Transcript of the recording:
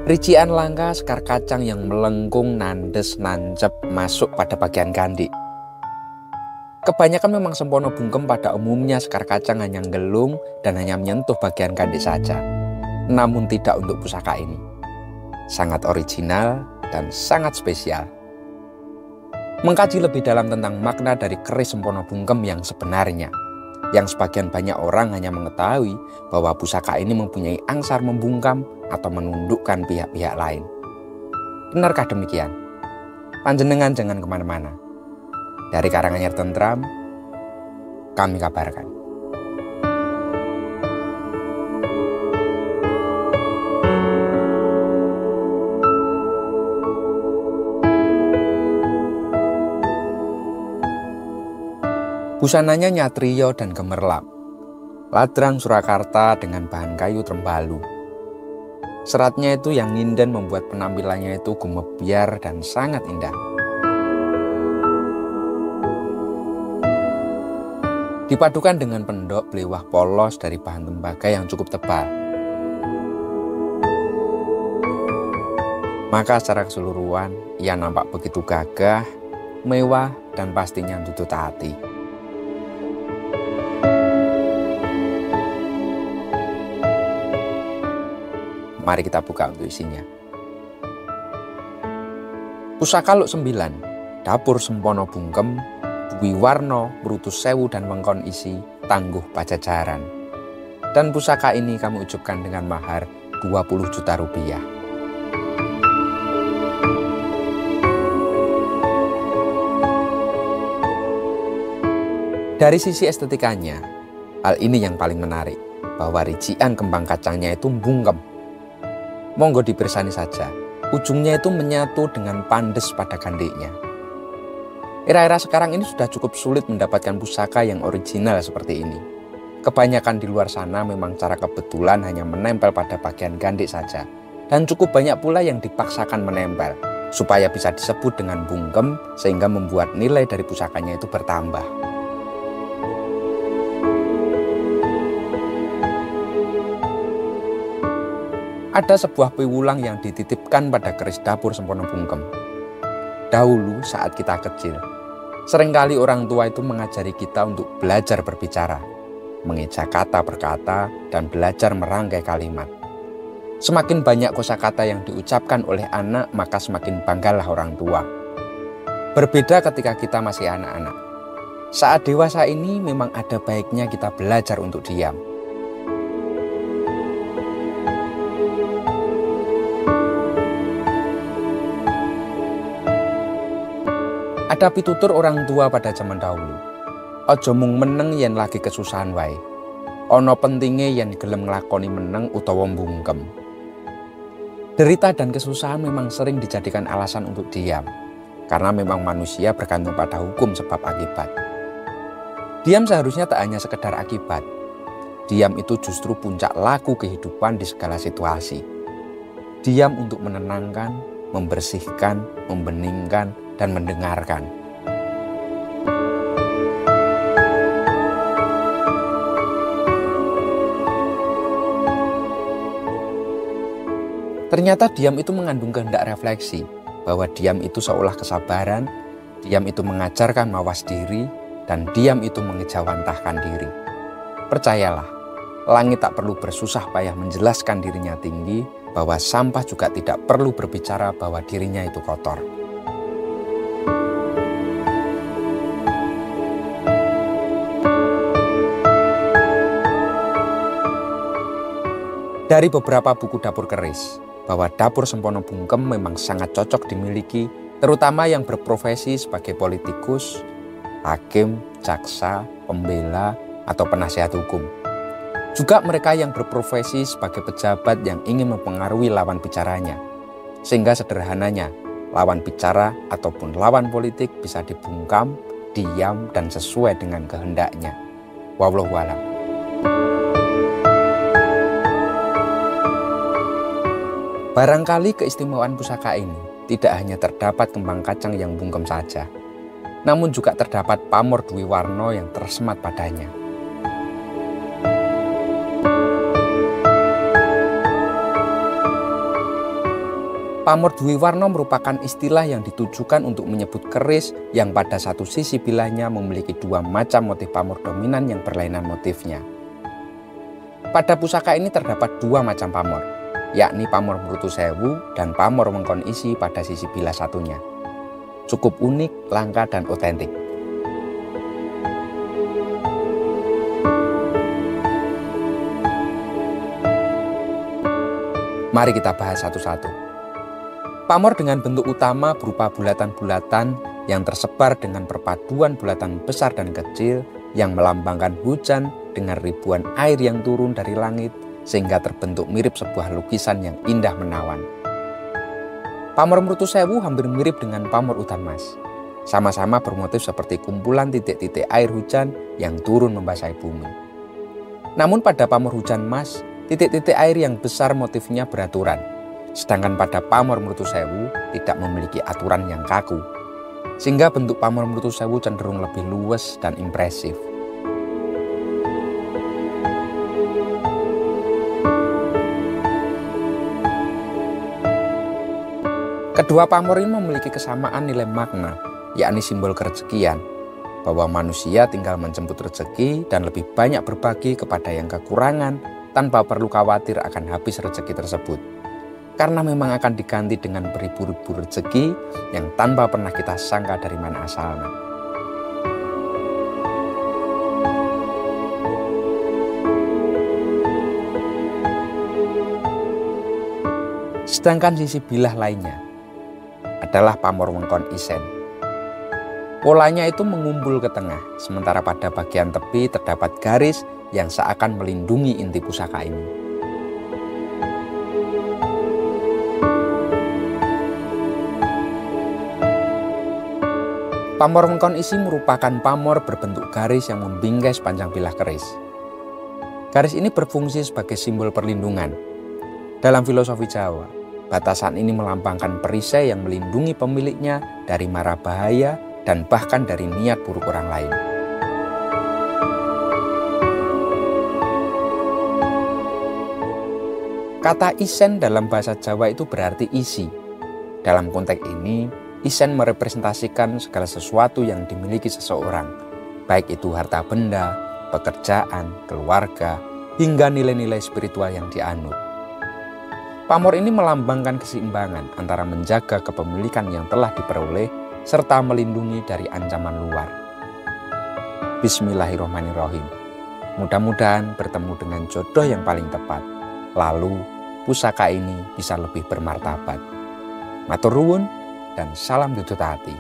Ricikan langka sekar kacang yang melengkung nandes nancep masuk pada bagian gandhi. Kebanyakan memang sempono bungkem pada umumnya sekar kacang hanya gelung dan hanya menyentuh bagian gandhi saja. Namun tidak untuk pusaka ini. Sangat original dan sangat spesial. Mengkaji lebih dalam tentang makna dari keris sempono bungkem yang sebenarnya, yang sebagian banyak orang hanya mengetahui bahwa pusaka ini mempunyai angsar membungkam atau menundukkan pihak-pihak lain. Benarkah demikian? Panjenengan jangan kemana-mana. Dari Karanganyar Tentram, kami kabarkan. Busananya nyatrio dan gemerlap. Ladrang Surakarta dengan bahan kayu trembalu. Seratnya itu yang nginden membuat penampilannya itu gemebiar dan sangat indah. Dipadukan dengan pendok belewah polos dari bahan tembaga yang cukup tebal. Maka secara keseluruhan ia nampak begitu gagah, mewah, dan pastinya tutut hati. Mari kita buka untuk isinya. Pusaka Luk 9, dapur sempono bungkem, Dwi Warno, Brutus Sewu dan Wengkon isi, tangguh Pajajaran. Dan pusaka ini kami ucapkan dengan mahar 20 juta rupiah. Dari sisi estetikanya, hal ini yang paling menarik, bahwa ricikan kembang kacangnya itu bungkem. Monggo dibersani saja, ujungnya itu menyatu dengan pandes pada gandiknya. Era-era sekarang ini sudah cukup sulit mendapatkan pusaka yang original seperti ini. Kebanyakan di luar sana memang cara kebetulan hanya menempel pada bagian gandik saja. Dan cukup banyak pula yang dipaksakan menempel, supaya bisa disebut dengan bungkem sehingga membuat nilai dari pusakanya itu bertambah. Ada sebuah piwulang yang dititipkan pada keris dapur sempono bungkem. Dahulu saat kita kecil, seringkali orang tua itu mengajari kita untuk belajar berbicara, mengeja kata per kata, dan belajar merangkai kalimat. Semakin banyak kosakata yang diucapkan oleh anak, maka semakin banggalah orang tua. Berbeda ketika kita masih anak-anak. Saat dewasa ini memang ada baiknya kita belajar untuk diam. Ada pitutur orang tua pada zaman dahulu. Ojo mung meneng yen lagi kesusahan wae. Ono pentinge yen gelem nglakoni meneng utawa mbungkem. Derita dan kesusahan memang sering dijadikan alasan untuk diam. Karena memang manusia bergantung pada hukum sebab akibat. Diam seharusnya tak hanya sekedar akibat. Diam itu justru puncak laku kehidupan di segala situasi. Diam untuk menenangkan, membersihkan, membeningkan, dan mendengarkan. Ternyata diam itu mengandung kehendak refleksi, bahwa diam itu seolah kesabaran, diam itu mengajarkan mawas diri, dan diam itu mengejawantahkan diri. Percayalah, langit tak perlu bersusah payah menjelaskan dirinya tinggi, bahwa sampah juga tidak perlu berbicara bahwa dirinya itu kotor. Dari beberapa buku dapur keris, bahwa dapur sempono bungkem memang sangat cocok dimiliki, terutama yang berprofesi sebagai politikus, hakim, jaksa, pembela, atau penasihat hukum. Juga mereka yang berprofesi sebagai pejabat yang ingin mempengaruhi lawan bicaranya. Sehingga sederhananya, lawan bicara ataupun lawan politik bisa dibungkam, diam, dan sesuai dengan kehendaknya. Wallahu a'lam. Barangkali keistimewaan pusaka ini tidak hanya terdapat kembang kacang yang bungkem saja, namun juga terdapat pamor Dwi Warno yang tersemat padanya. Pamor Dwi Warna merupakan istilah yang ditujukan untuk menyebut keris yang pada satu sisi bilahnya memiliki dua macam motif pamor dominan yang berlainan motifnya. Pada pusaka ini terdapat dua macam pamor, yakni pamor Mrutu Sewu dan pamor Wengkon Isi pada sisi bilah satunya. Cukup unik, langka, dan otentik. Mari kita bahas satu-satu. Pamor dengan bentuk utama berupa bulatan-bulatan yang tersebar dengan perpaduan bulatan besar dan kecil yang melambangkan hujan dengan ribuan air yang turun dari langit sehingga terbentuk mirip sebuah lukisan yang indah menawan. Pamor Mrutu Sewu hampir mirip dengan pamor Udan Mas. Sama-sama bermotif seperti kumpulan titik-titik air hujan yang turun membasahi bumi. Namun pada pamor Hujan Mas, titik-titik air yang besar motifnya beraturan. Sedangkan pada pamor Mrutu Sewu tidak memiliki aturan yang kaku, sehingga bentuk pamor Mrutu Sewu cenderung lebih luwes dan impresif. Kedua pamor ini memiliki kesamaan nilai makna, yakni simbol kerezekian, bahwa manusia tinggal menjemput rezeki dan lebih banyak berbagi kepada yang kekurangan tanpa perlu khawatir akan habis rezeki tersebut. Karena memang akan diganti dengan beribu-ribu rezeki yang tanpa pernah kita sangka dari mana asalnya. Sedangkan sisi bilah lainnya adalah pamor Wengkon Isen. Polanya itu mengumpul ke tengah, sementara pada bagian tepi terdapat garis yang seakan melindungi inti pusaka ini. Pamor Wengkon Isi merupakan pamor berbentuk garis yang membingkai sepanjang bilah keris. Garis ini berfungsi sebagai simbol perlindungan. Dalam filosofi Jawa, batasan ini melambangkan perisai yang melindungi pemiliknya dari mara bahaya dan bahkan dari niat buruk orang lain. Kata isen dalam bahasa Jawa itu berarti isi. Dalam konteks ini, isen merepresentasikan segala sesuatu yang dimiliki seseorang, baik itu harta benda, pekerjaan, keluarga, hingga nilai-nilai spiritual yang dianut. Pamor ini melambangkan keseimbangan antara menjaga kepemilikan yang telah diperoleh serta melindungi dari ancaman luar. Bismillahirrahmanirrahim. Mudah-mudahan bertemu dengan jodoh yang paling tepat. Lalu, pusaka ini bisa lebih bermartabat. Matur nuwun dan salam dudu hati.